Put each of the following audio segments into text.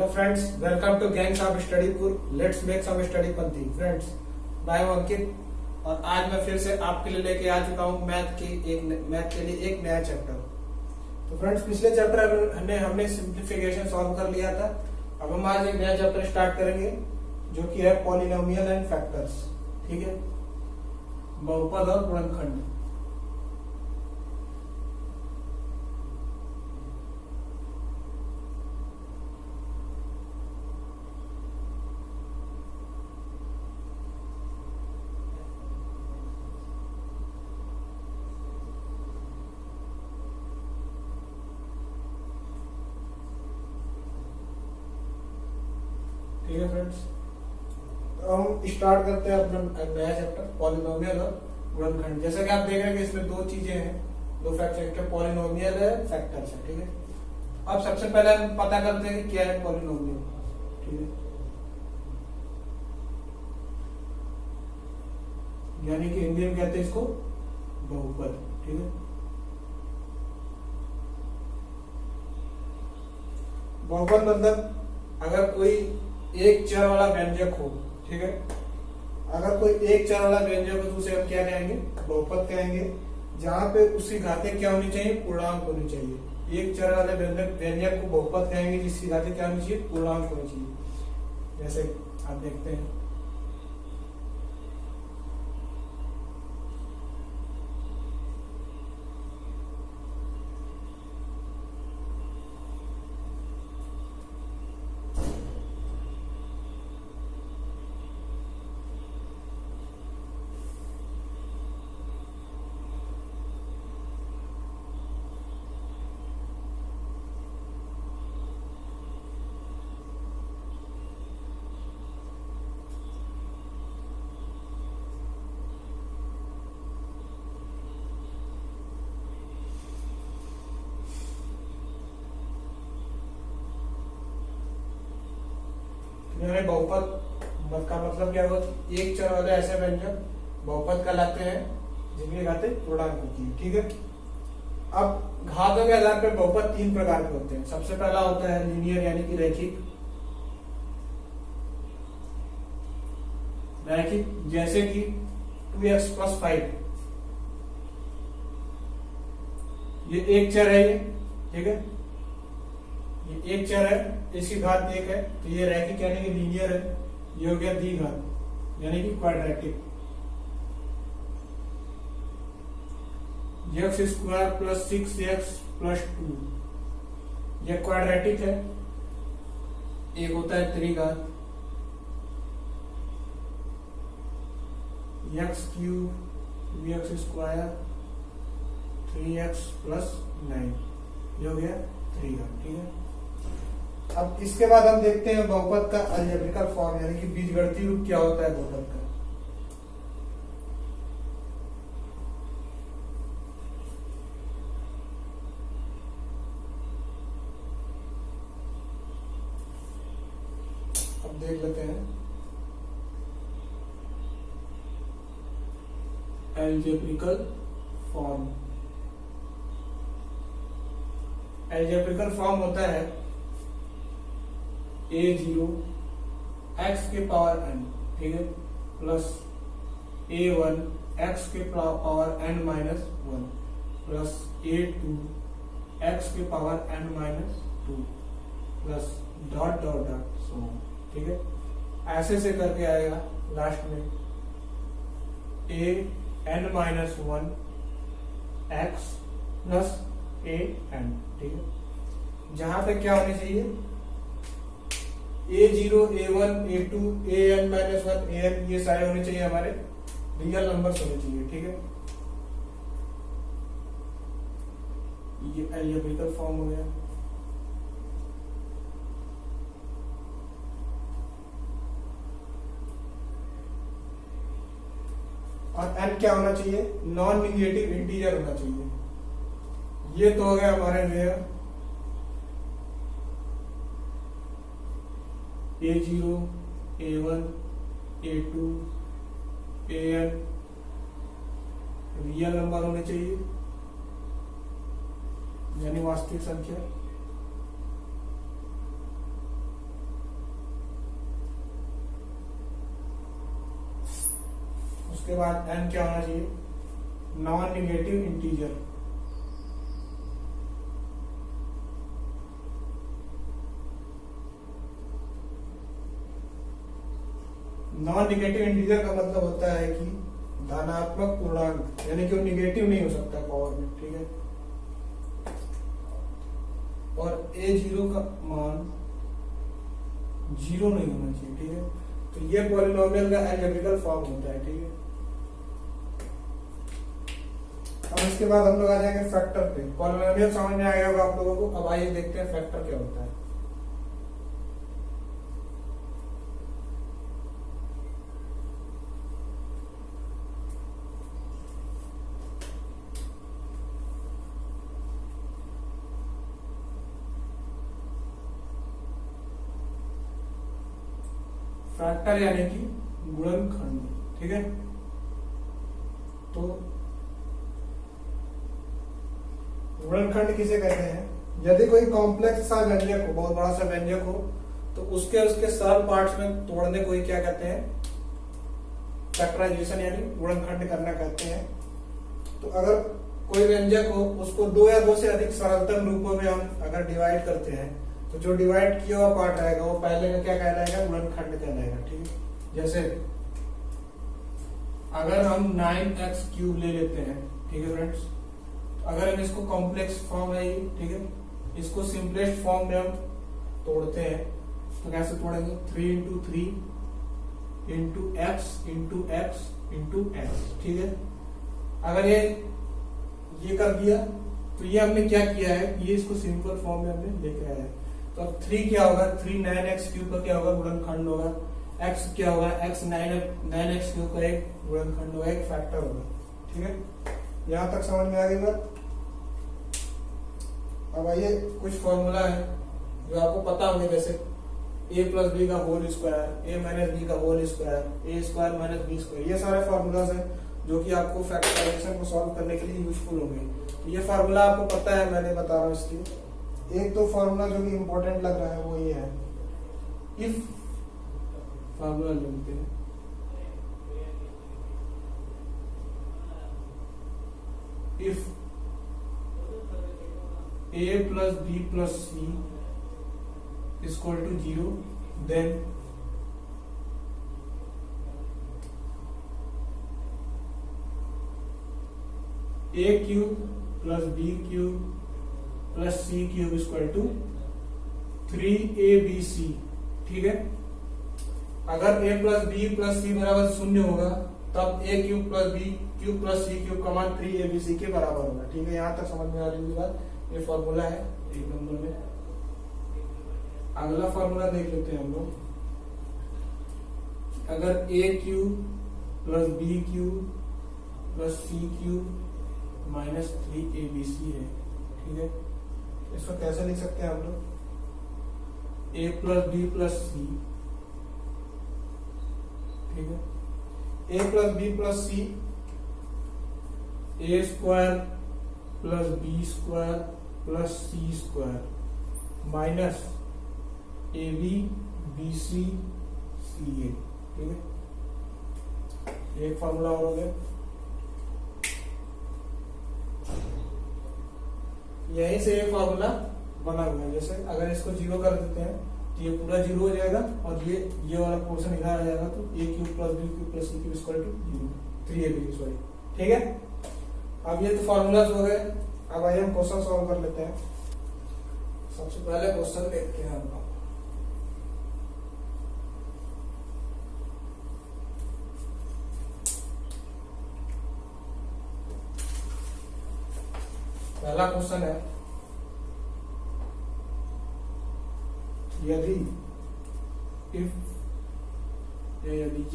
Hello friends, welcome to gangs of Studypur. Let's make some study पंथी। Friends, मैं हूं अंकित और आज मैं फिर से आपके लिए लेके आ चुका हूं मैथ के लिए एक नया चैप्टर। तो फ्रेंड्स, पिछले चैप्टर हमने सिंप्लीफिकेशन सॉल्व कर लिया था। अब हम आज एक नया चैप्टर स्टार्ट करेंगे जो कि है पॉलिनोमियल एंड फैक्टर्स। ठीक है, बहुपद और गुणनखंड। ठीक है फ्रेंड्स, तो हम स्टार्ट करते हैं अपना नया चैप्टर पॉलिनोमियल और गुणनखंड। जैसा कि आप देख रहे हैं कि इसमें दो चीजें हैं, दो फैक्टर, पॉलिनोमियल है, फैक्टर्स है। ठीक है, अब सबसे पहले हम पता करते हैं कि क्या है पॉलिनोमियल। ठीक है, यानी कि हिंदी में कहते हैं इसको बहुपद। ठीक है, बहुपद मतलब अगर कोई एक चर वाला व्यंजक हो। ठीक है, अगर कोई एक चर वाला व्यंजक हो तो उसे हम क्या कहेंगे? बहुपद कहेंगे। जहां पे उसकी घातें क्या होनी चाहिए? पूर्णांक होनी चाहिए। एक चर वाले व्यंजक को बहुपद कहेंगे जिसकी घातें क्या होनी चाहिए? पूर्णांक होनी चाहिए। जैसे आप देखते हैं, बहुपद का मतलब क्या होगा? एक चर वाले ऐसे व्यंजक बहुपद कहलाते हैं जिनकी घातें पूर्णांक होती है। ठीक है, अब घातों के आधार पर बहुपद तीन प्रकार के होते हैं। सबसे पहला होता है लीनियर, यानी कि रैखिक। जैसे कि 2x + 5, ये एक चर है। ये ठीक है, ये एक चर है, इसकी घात एक है, तो ये रैखिक यानी कि लीनियर है। ये हो गया द्विघात यानी कि क्वाड्रेटिक। x² + 6x + 2, यह क्वाड्रेटिक है। एक होता है त्रिघात, x³ vx² 3x + 9, ये हो गया त्रिघात। ठीक है, अब इसके बाद हम देखते हैं बहुपद का अलजेब्रिकल फॉर्म, यानी कि बीजगणितीय रूप क्या होता है बहुपद का। अब देख लेते हैं अलजेब्रिकल फॉर्म। अलजेब्रिकल फॉर्म होता है a0 x⁻n, ठीक है, plus a1 x⁻n-1 plus a2 x⁻n-2 plus dot dot dot so. ठीक है, ऐसे से करके आएगा लास्ट में an-1 x प्लस an। ठीक है, जहां पे क्या होनी चाहिए? a0 a1 a2 an-1 an, ये सारे होने चाहिए हमारे रियल नंबर्स होने चाहिए। ठीक है, ये अलजेब्रिकल फॉर्म हो गया। और n क्या होना चाहिए? नॉन निगेटिव इंटीजर होना चाहिए। ये तो हो गया हमारे real a0 a1 a2 an real number होने चाहिए, यानी वास्तविक संख्या। उसके बाद n क्या होना चाहिए, non negative integer. Non negative integer का मतलब होता है कि धनात्मक पूर्णांक, यानी कि वो निगेटिव नहीं हो सकता पावर में, ठीक है। और a0 का मान 0 नहीं होना चाहिए, ठीक है। तो ये पॉलिनोमियल का अलजेब्रिकल फॉर्म होता है, ठीक है। अब इसके बाद हम लोग आ जाएंगे फैक्टर पे। पॉलिनोमियल समझ में आ गया होगा आप लोगों को। अब आइए देखते हैं फैक्टर क्या होता है। फैक्टर यानी कि गुणनखंड, ठीक है। तो गुणनखंड किसे कहते हैं, यदि कोई कॉम्प्लेक्स सा व्यंजक हो, बहुत बड़ा सा व्यंजक हो, तो उसके सरल पार्ट्स में तोड़ने को ही क्या कहते हैं, फैक्टराइजेशन यानी गुणनखंड करना कहते हैं। तो अगर कोई व्यंजक हो, उसको दो या दो से अधिक सरलतम रूपों में हम अगर डिवाइड करते हैं, तो जो डिवाइड किया हुआ पार्ट आएगा वो पहले में क्या कहलाएगा, गुणनखंड कहलाएगा, ठीक है। जैसे अगर हम 9x³ ले लेते हैं, ठीक है फ्रेंड्स, अगर हम इसको कॉम्प्लेक्स फॉर्म है, ठीक है, इसको सिंपलेस्ट फॉर्म में हम तोड़ते हैं, तो कैसे तोड़ेंगे, 3 into 3 into x into x into x, ठीक है। अगर ये कर दिया, तो ये हमने क्या किया है, ये इसको सिंपल फॉर्म में हमने लेके आया है। तो अब 3 क्या होगा, 3 9x³ का क्या होगा, गुणनखंड होगा। x क्या होगा, x 9x³ का एक गुणनखंड होगा, एक फैक्टर होगा, ठीक है। यहां तक समझ में आ गई बात। अब आइए कुछ फॉर्मूला है जो आपको पता होंगे, जैसे a+b का होल स्क्वायर, a-b का होल स्क्वायर, a² - b², ये सारे फॉर्मूलाज हैं जो कि आपको फैक्टराइजेशन को सॉल्व करने के लिए यूजफुल होंगे। तो ये फॉर्मूला आपको पता है, मैंने बता रहा हूँ इसलिए। एक तो फॉर्मूला जो कि इंपॉर्टेंट लग रहा है वो ये है, इफ फॉर्मूला लिखते हैं, if a plus b plus c is equal to 0, then a³ plus b³ plus c³ is equal to 3abc, ठीक है। अगर a plus b plus c बराबर 0 होगा, तब a³ plus b³ plus c³ का मान 3abc के बराबर होगा, ठीक है। यहां तक समझ में आ रही है बात। ये फॉर्मूला है 1 नंबर में। अगला फॉर्मूला देख लेते हैं हम लोग। अगर a³ plus b³ plus c³ minus 3abc है, ठीक है, इसको कैसे लिख सकते हैं हम लोग, a plus b plus c, ठीक है, a plus b plus c, a² plus b² plus c² minus ab bc ca, ठीक है। एक फॉर्मूला और हो गया। यहीं से ये फॉर्मूला बना हुआ है। जैसे अगर इसको 0 कर देते हैं तो ये पूरा 0 हो जाएगा, और ये वाला पोर्शन इधर आ जाएगा, तो a³ plus b³ plus c³ equal to 0, 3ab, sorry, ठीक है। अब ये तो फॉर्मूलाज हो गए। अब आइए हम क्वेश्चन सॉल्व कर लेते हैं। सबसे पहले क्वेश्चन देखते हैं हम लोग। पहला क्वेश्चन है, यदि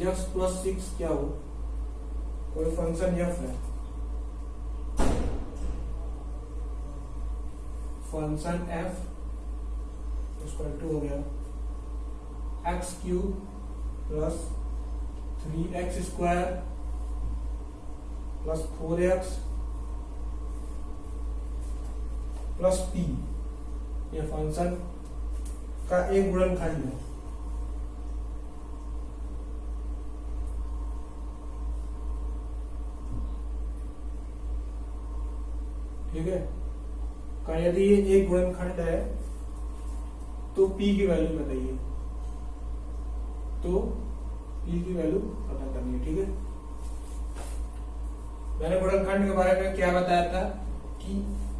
x plus 6 क्या हो, कोई फंक्शन f है, फंक्शन f इक्वल टू हो गया x³ plus 3x² plus 4x plus p, ये फंक्शन का एक गुणनखंड है। ठीक है। यदि ये एक गुणनखंड है तो p की वैल्यू बताइए, तो p की वैल्यू पता करनी है, ठीक है। मैंने गुणनखंड के बारे में क्या बताया था कि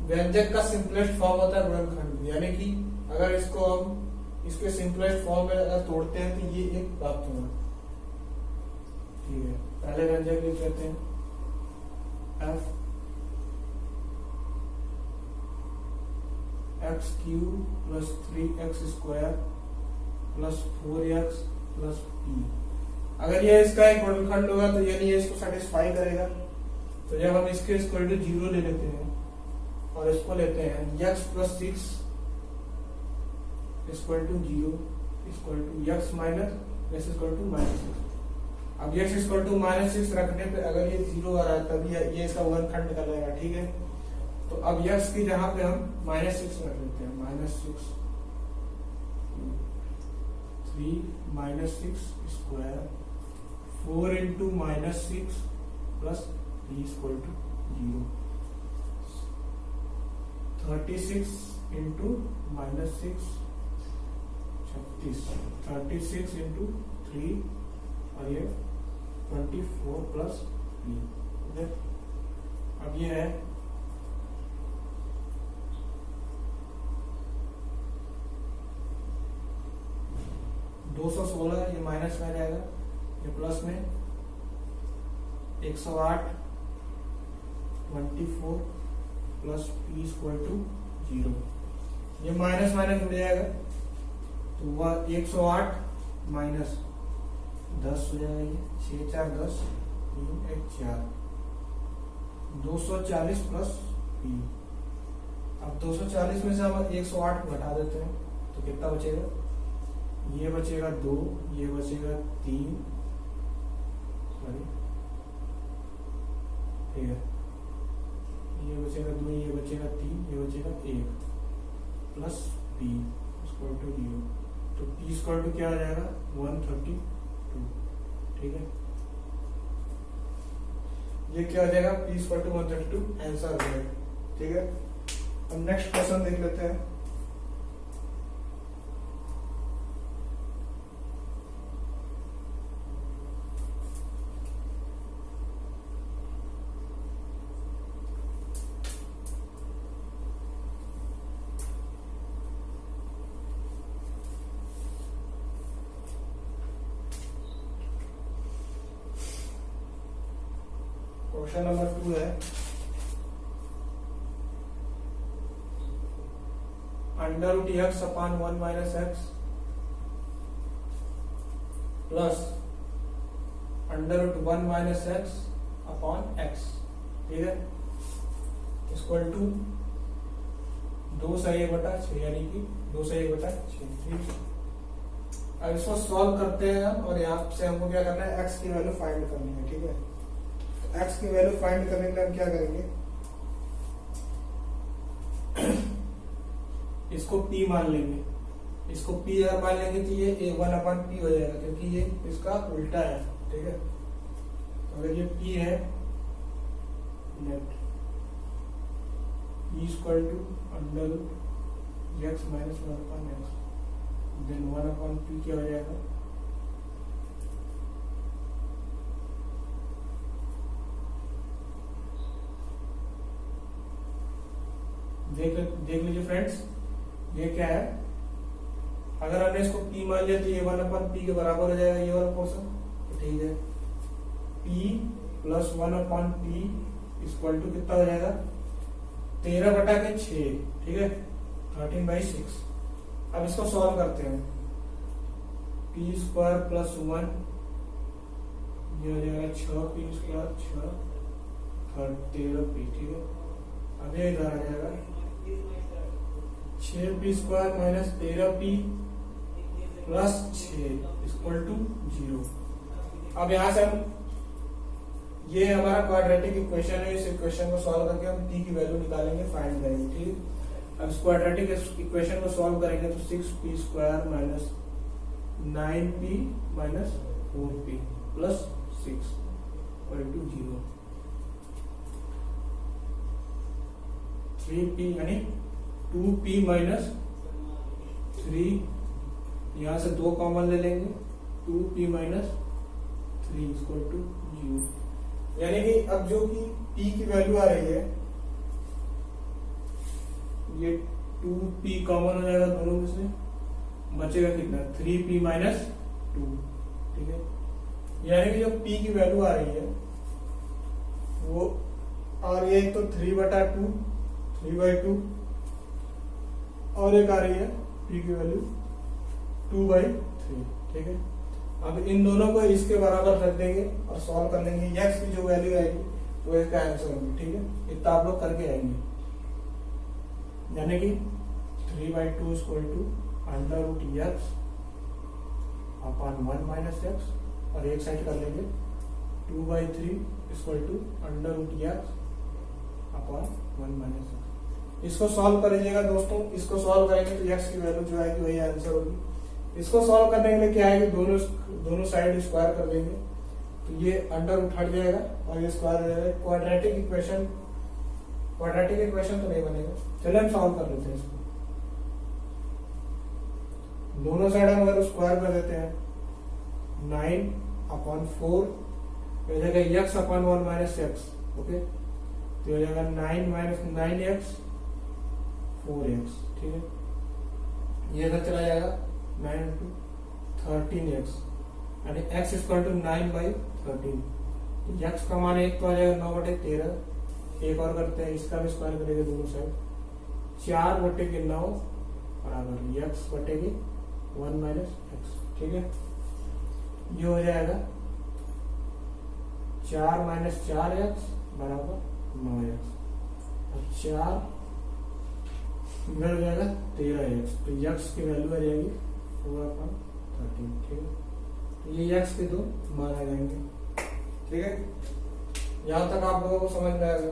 व्यंजक का सिंपलेस्ट फॉर्म होता है गुणनखंड, यानी कि अगर इसको हम इसके सिंपलेस्ट फॉर्म में अगर तोड़ते हैं तो ये एक प्राप्त होगा, ठीक है। पहले व्यंजक लिख लेते हैं f x cube plus 3x square plus 4x plus p। अगर ये इसका एक गुणनखंड होगा तो यानी ये इसको सेटिस्फाई करेगा। तो जब हम इसके इक्वल टू 0 ले लेते हैं और इसको लेते हैं x plus 6 equal to 0 equal to x minus x equal to -6। अब x इक्वल टू -6 रखने पे अगर ये 0 आ रहा है तब ये इसका गुणनखंड कहलाएगा, ठीक है। तो अब x की जगह पे हम -6 रख लेते हैं, -6 3 -6 square 4 into -6 plus p equal to 0 36 into -6 36 36 into 3 और ये 24 प्लस p। अब ये है 216, ये माइनस में जाएगा, ये प्लस में 108 24 प्लस p इक्वल टू 0। ये माइनस माइनस जुड़ जाएगा तो वह 108 माइनस 10 हो जाएगा, ये 6 4 10 3 1 4 240 प्लस p। अब 240 में से हम 108 को घटा देते हैं तो कितना बचेगा, ये बचेगा 2, ये बचेगा 3, सॉरी ठीक है, ये बचेगा 2, ये बचेगा 3, ये बचेगा 1 प्लस p इक्वल टू 0। तो p इक्वल टू क्या आ जाएगा 132, ठीक है। ये क्या हो जाएगा p इक्वल टू 132, आंसर हो जाएगा, ठीक है। अब नेक्स्ट क्वेश्चन देख लेते हैं। क्वेश्चन नंबर 2 है under root x upon 1 minus x plus under root 1 minus x upon x, ठीक है, इक्वल टू 2 से 1/6, यानी कि 2 से 1/6, ठीक। अब इसको सॉल्व करते हैं हम और यहाँ से हमको क्या करना है, एक्स की वैल्यू फाइंड करनी है, ठीक है। एक्स की वैल्यू फाइंड करने के लिए हम क्या करेंगे, इसको p मान लेंगे। इसको p अगर मान लेंगे तो ये 1/p हो जाएगा, क्योंकि ये इसका उल्टा है, ठीक है। तो अगर ये p है let p equal to under root x minus 1/x then 1/p क्या हो जाएगा, देख लीजिए फ्रेंड्स, ये क्या है, अगर हमने इसको p मान लिया तो ये 1/p के बराबर हो जाएगा ये वाला पोर्शन, तो ठीक है। p plus 1/p equal to कितना हो जाएगा 13/6, ठीक है, 13/6। अब इसको सॉल्व करते हैं, p स्क्वायर प्लस 1 ये हो जाएगा 6p स्क्वायर 6 13p, ठीक है। अब ये इधर आ जाएगा 6p square minus 13p plus 6 equal to 0। अब यहां से हम ये हमारा क्वाड्रेटिक इक्वेशन है, इस इक्वेशन को सॉल्व करके हम p की वैल्यू निकालेंगे, फाइंड करेंगे, ठीक। अब इस क्वाड्रेटिक इक्वेशन को सॉल्व करेंगे तो 6p square minus 9p minus 4p plus 6 equal to 0। 3p यानी 2p माइनस 3, यहां से 2 कॉमन ले लेंगे, 2p माइनस 3 इक्वल टू 0। यानी कि अब जो कि p की वैल्यू आ रही है, ये 2p कॉमन हो जाएगा दोनों में से, बचेगा कितना 3p माइनस 2, ठीक है। यानी कि जो p की वैल्यू आ रही है वो आ रही है, एक तो 3/2, 3/2, और एक आ रही है p की वैल्यू 2/3, ठीक है। अब इन दोनों को इसके बराबर रख देंगे और सॉल्व कर लेंगे, x की जो वैल्यू आएगी वो इसका आंसर होगी, ठीक है। इतना आप लोग करके आएंगे, यानी कि 3/2 equal to √x upon 1 minus x, और एक साइड कर लेंगे 2/3 equal to √x upon 1 minus x। इसको सॉल्व कर लीजिएगा दोस्तों, इसको सॉल्व करेंगे तो x की वैल्यू जो आएगी वही आंसर होगी। इसको सॉल्व करने के लिए क्या आएगी, दोनों साइड स्क्वायर कर लेंगे, तो ये अंडर रूट हट जाएगा और ये स्क्वायर हो जाएगा। क्वाड्रेटिक इक्वेशन तो नहीं बनेगा। चलिए हम सॉल्व कर लेते हैं इसको। दोनों साइड हम अगर स्क्वायर कर देते हैं 9/4 हो जाएगा x upon 1 minus x, okay, तो हो जाएगा 9 माइनस 9x 4x, ठीक है। ये इधर चला जाएगा 9 into 13x, यानी x इक्वल टू 9/13। x का मान एक तो आ जाएगा 9/13, एक और करते हैं, इसका भी स्क्वायर करेंगे दोनों साइड, 4/9 बराबर x बटेगी 1 माइनस x, ठीक है। ये हो जाएगा 4 माइनस 4x बराबर 9x, और 4 इधर हो जाएगा 13x, तो x की वैल्यू आ जाएगी 4/13, ठीक है। तो ये x के दो मान आ जाएंगे, ठीक है। यहां तक आप लोगों को समझ में आएगा।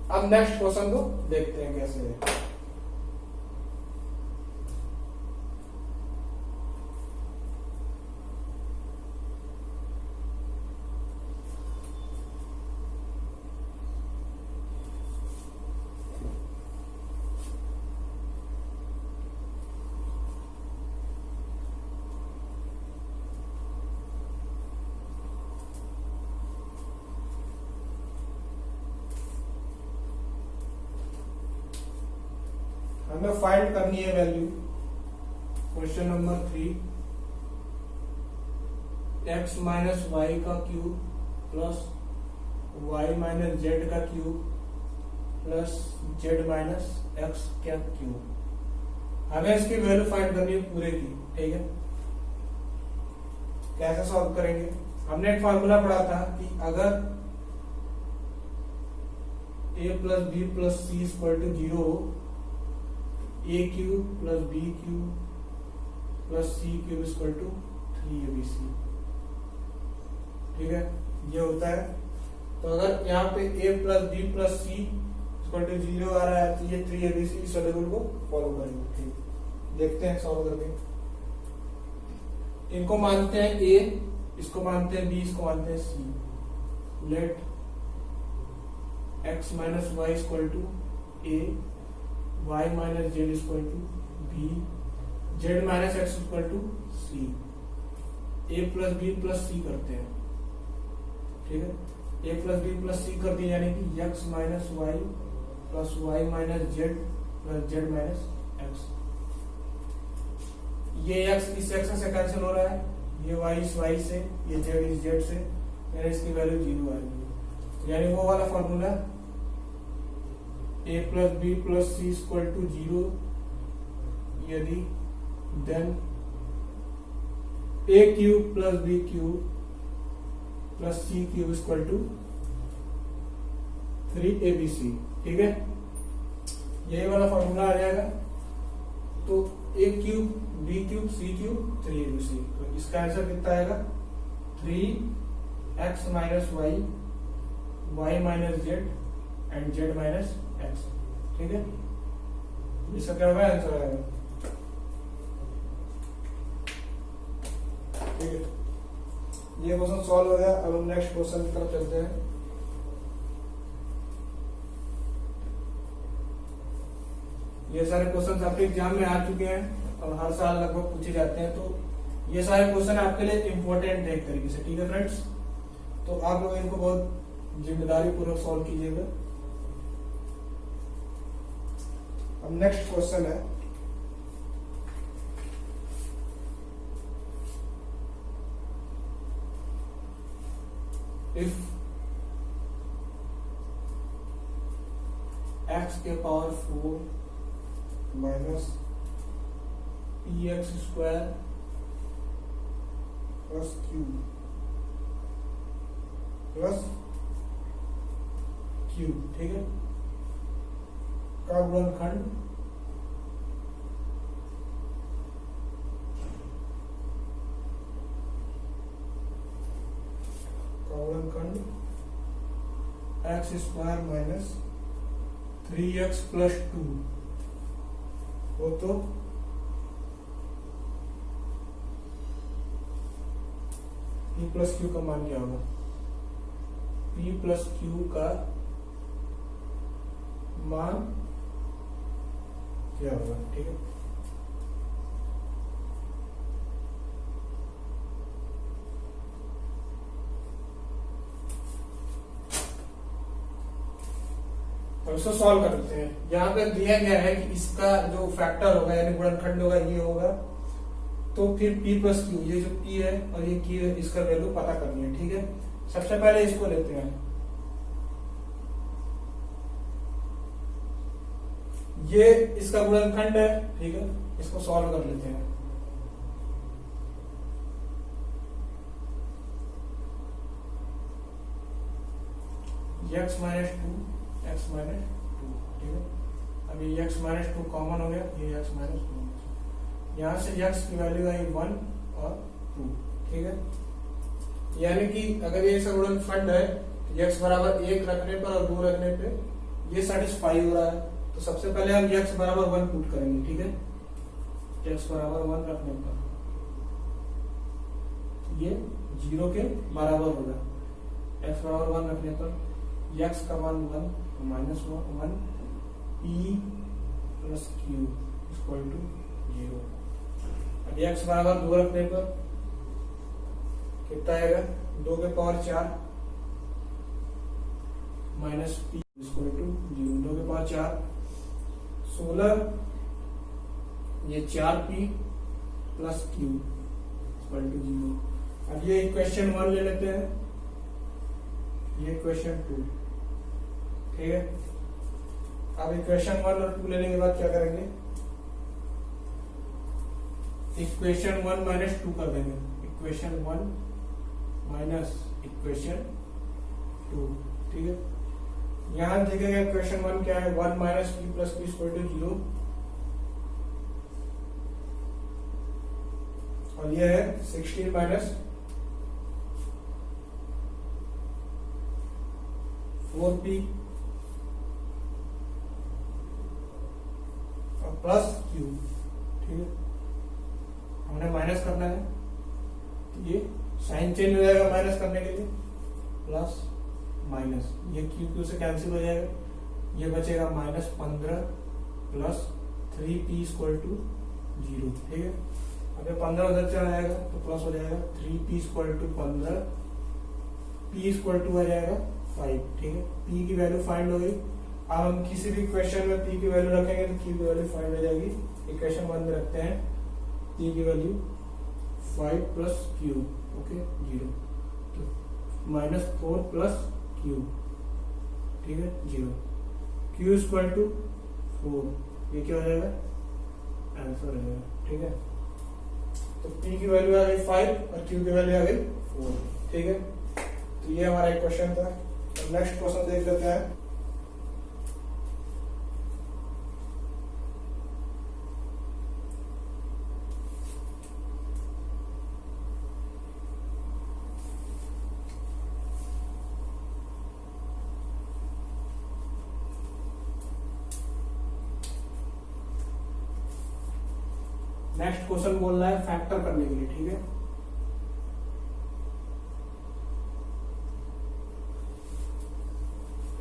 अब नेक्स्ट क्वेश्चन को देखते हैं कैसे है। हमें फाइंड करनी है value. Question number 3, x minus y का cube plus y minus z का cube plus z minus x का क्यूब। हमें इसकी वैल्यू फाइंड करनी है पूरे की, ठीक है। कैसे सॉल्व करेंगे, हमने एक फॉर्मूला पढ़ा था कि अगर a plus b plus c equal to 0 हो, a cube plus b cube plus c cube equal to 3abc, ठीक है। ये होता है। तो अगर यहाँ पे a plus b plus c equal to 0 आ रहा है तो ये 3abc इस रूल को फॉलो करेंगे, ठीक। देखते हैं सॉल्व करके। इनको मानते हैं a, इसको मानते हैं b, इसको मानते हैं c। Let x minus y equal to a, y minus z equal to b, z minus x equal to c। a plus b plus c करते हैं, ठीक है। a plus b plus c कर दिए, यानी कि x minus y plus y minus z plus z minus x. ये x इस x से कैंसिल हो रहा है, ये y इस y से, ये z इस z से, यानी इसकी वैल्यू 0 आएगी। यानी वो वाला formula a plus b plus c equal to 0 यदि then a cube plus b cube plus c cube equal to 3abc, ठीक है। यही वाला फॉर्मूला आ जाएगा। तो a cube b cube c cube 3abc, तो इसका आंसर कितना आएगा 3x minus y, y minus z and z minus x, ठीक है। इसका क्या होगा, आंसर आएगा, ठीक है। ये क्वेश्चन सॉल्व हो गया। अब हम नेक्स्ट क्वेश्चन की तरफ चलते हैं। ये सारे क्वेश्चन आपके एग्जाम में आ चुके हैं और हर साल लगभग पूछे जाते हैं, तो ये सारे क्वेश्चन आपके लिए इम्पोर्टेंट है एक तरीके से। ठीक है फ्रेंड्स, तो आप लोग इनको बहुत जिम्मेदारी पूर्वक सॉल्व कीजिएगा। अब नेक्स्ट क्वेश्चन है, इफ x के power 4 minus px square plus q plus q, ठीक है, का गुणनखंड x square minus 3x plus 2 हो तो p प्लस क्यू का मान क्या होगा? p प्लस क्यू का मान क्या होगा? ठीक है, तो इसको सॉल्व कर देते हैं। यहाँ पे दिया गया है कि इसका जो फैक्टर होगा यानी गुणनखंड होगा ये होगा, तो फिर p प्लस क्यू, ये जो p है और ये q है, इसका वैल्यू पता करनी है। ठीक है, सबसे पहले इसको लेते हैं, ये इसका गुणनखंड है। ठीक है, इसको सॉल्व कर लेते हैं। x माइनस 2 x माइनस 2, ठीक है, अब ये x माइनस 2 कॉमन हो गया, ये x माइनस 2, यहां से x की वैल्यू आई 1 और 2। ठीक है, यानी कि अगर ये इसका गुणनखंड है तो x बराबर 1 रखने पर और 2 रखने पे ये सेटिस्फाई हो रहा है, तो सबसे पहले हम x बराबर 1 पुट करेंगे। ठीक है, x बराबर 1 रखने पर ये 0 के बराबर होगा, x बराबर 1 रखने पर x का मान 1 minus 1 p plus q equal to 0। अब x बराबर 2 रखने पर कितना आएगा? 2 के power 4 minus p equal to 0। 2 के पावर 4 16, ये 4p plus q equal to 0। अब ये इक्वेशन 1 ले लेते हैं, ये इक्वेशन 2। ठीक है, अब इक्वेशन 1 और 2 लेने के बाद क्या करेंगे? इक्वेशन 1 माइनस 2 कर देंगे, इक्वेशन 1 माइनस इक्वेशन 2। ठीक है, यहां देखेंगे इक्वेशन 1 क्या है? 1 minus p plus p equal to 0, और ये है 16 माइनस 4p और प्लस q। ठीक है, हमने माइनस करना है, तो ये साइन चेंज हो जाएगा माइनस करने के लिए, प्लस माइनस, ये q से कैंसिल हो जाएगा, ये बचेगा minus 15 plus 3p equal to 0। ठीक है, अब ये 15 उधर चला जाएगा तो प्लस हो जाएगा 3p equal to 15, p equal to आ जाएगा 5। ठीक है, p की वैल्यू फाइंड हो गई। अब हम किसी भी क्वेश्चन में p की वैल्यू रखेंगे तो q की वैल्यू फाइंड हो जाएगी। इक्वेशन 1 में रखते हैं p की वैल्यू 5 प्लस q, ओके 0, तो माइनस 4 प्लस q, ठीक है 0, q इक्वल टू 4, ये क्या हो जाएगा? आंसर हो जाएगा। ठीक है, तो p की वैल्यू आ गई 5 और q की वैल्यू आ गई 4। ठीक है, तो ये हमारा एक क्वेश्चन था। नेक्स्ट क्वेश्चन देख लेते हैं। नेक्स्ट क्वेश्चन बोल रहा है फैक्टर करने के लिए। ठीक है,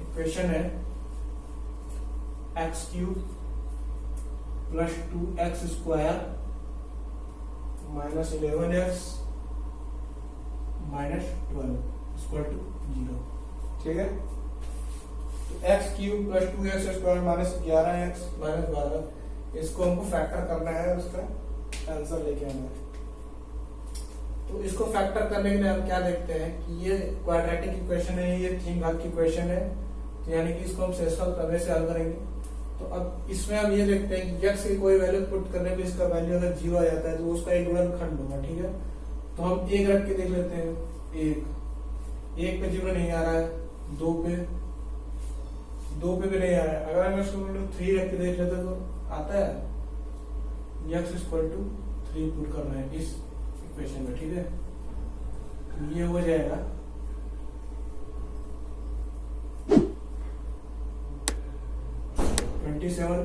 इक्वेशन है x³ plus 2x square minus 11x minus 12 equal to 0। ठीक है, तो x cube plus 2x square minus 11x minus 12, इसको हमको फैक्टर करना है, उसका आंसर लेके आना है। तो इसको फैक्टर करने के लिए हम क्या देखते हैं कि ये क्वाड्रेटिक इक्वेशन है, ये 3 घात की इक्वेशन है, तो यानी कि इसको हम सेशनल करने से हल करेंगे। तो अब इसमें हम ये देखते हैं कि x की कोई वैल्यू पुट करने पे इसका वैल्यू अगर 0 आ जाता है तो उसका एक गुणनखंड होगा। ठीक है, तो हम 1 रख के देख लेते हैं। 1 पे 0 नहीं आ रहा है, 2 पे भी नहीं आ रहा है। अगर हम इसको 3 रख के देख लेते हैं तो आता है, x इक्वल टू 3 पुट करना है इस इक्वेशन में। ठीक है, तो ये हो जाएगा 27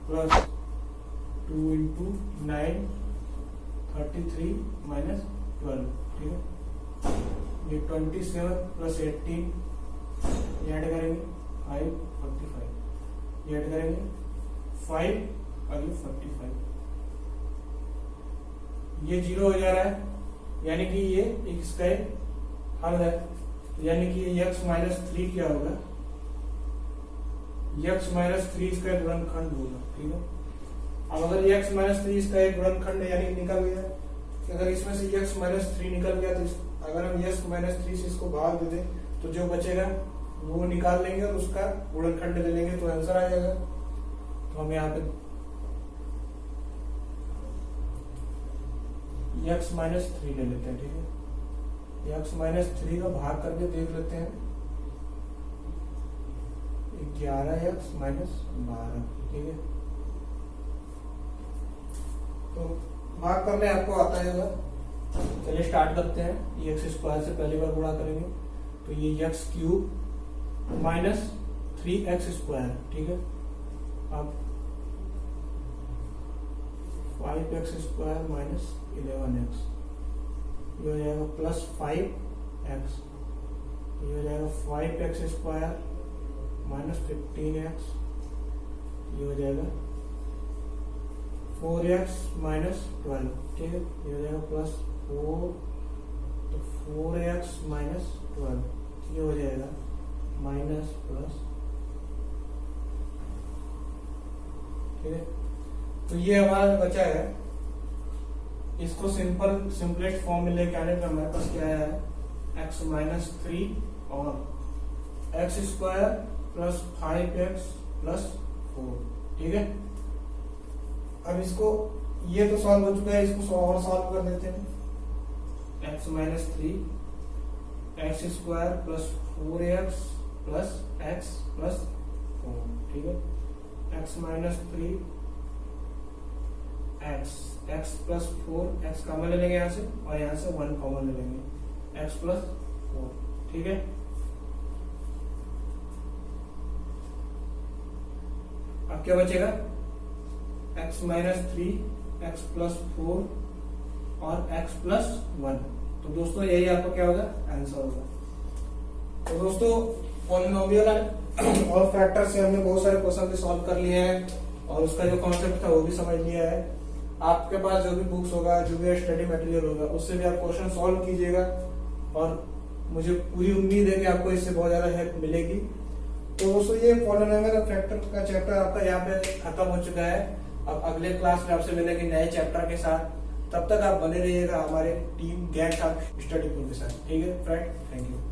प्लस 2 इंटू 9 33 माइनस 12। ठीक है, ये 27 प्लस 18 ये ऐड करेंगे 5 45, ये ऐड करेंगे 5 और ये 45, ये 0 हो जा रहा है, यानी कि ये इसका एक हल है। यानी कि ये x माइनस 3 क्या होगा, x माइनस 3 इसका एक गुणनखंड होगा। ठीक है, अब अगर x माइनस 3 इसका एक गुणनखंड यानी निकल गया, अगर इसमें से x माइनस 3 निकल गया तो अगर हम x माइनस 3 से इसको भाग दे दें तो जो बचेगा वो निकाल लेंगे और उसका गुणनखंड ले लेंगे तो आंसर आ जाएगा। तो हम यहाँ पे x माइनस 3 ले लेते हैं। ठीक है, x माइनस 3 का भाग करके देख लेते हैं, 11x माइनस 12। ठीक है, तो भाग करने आपको आता है। चलिए स्टार्ट करते हैं। ये एक्स स्क्वायर से पहली बार गुणा करेंगे तो ये x cube minus 3x square. ठीक है, अब 5x स्क्वायर माइनस 11x, ये हो जाएगा प्लस 5x, ये हो जाएगा 5x स्क्वायर माइनस 15x, ये हो जाएगा 4x माइनस 12। ठीक है, ये हो जाएगा प्लस 4, तो 4x माइनस 12, ये हो जाएगा माइनस प्लस। ठीक है, तो ये हमारा बचा है। इसको सिंपलेस्ट फॉर्म में लेके आने पर हमारे पास क्या है, x माइनस 3 और x square plus 5x plus 4। ठीक है, अब इसको ये तो सॉल्व हो चुका है, इसको और सॉल्व कर देते हैं। x minus 3 x square plus 4x plus x plus 4। ठीक है, x minus 3 x plus 4, x common ले लेंगे यहाँ से और यहाँ से 1 कॉमन ले लेंगे, x प्लस 4। ठीक है, अब क्या बचेगा, x माइनस 3 x प्लस 4 और x प्लस 1। तो दोस्तों यही आपका क्या होगा, आंसर होगा। तो दोस्तों पॉलिनोमियल और फैक्टर से हमने बहुत सारे क्वेश्चन भी सॉल्व कर लिए हैं और उसका जो कॉन्सेप्ट था वो भी समझ लिया है। आपके पास जो भी बुक्स होगा, जो भी स्टडी मटेरियल होगा, उससे भी आप क्वेश्चन सॉल्व कीजिएगा और मुझे पूरी उम्मीद है कि आपको इससे बहुत ज्यादा हेल्प मिलेगी। तो दोस्तों ये पॉलिनोमियल और फैक्टर का चैप्टर आपका यहाँ पे खत्म हो चुका है। अब अगले क्लास में आपसे मिलेंगे नए चैप्टर के साथ। तब तक आप बने रहिएगा हमारे टीम ज्ञान साथ स्टडी ग्रुप के साथ। ठीक है फ्रेंड, थैंक यू।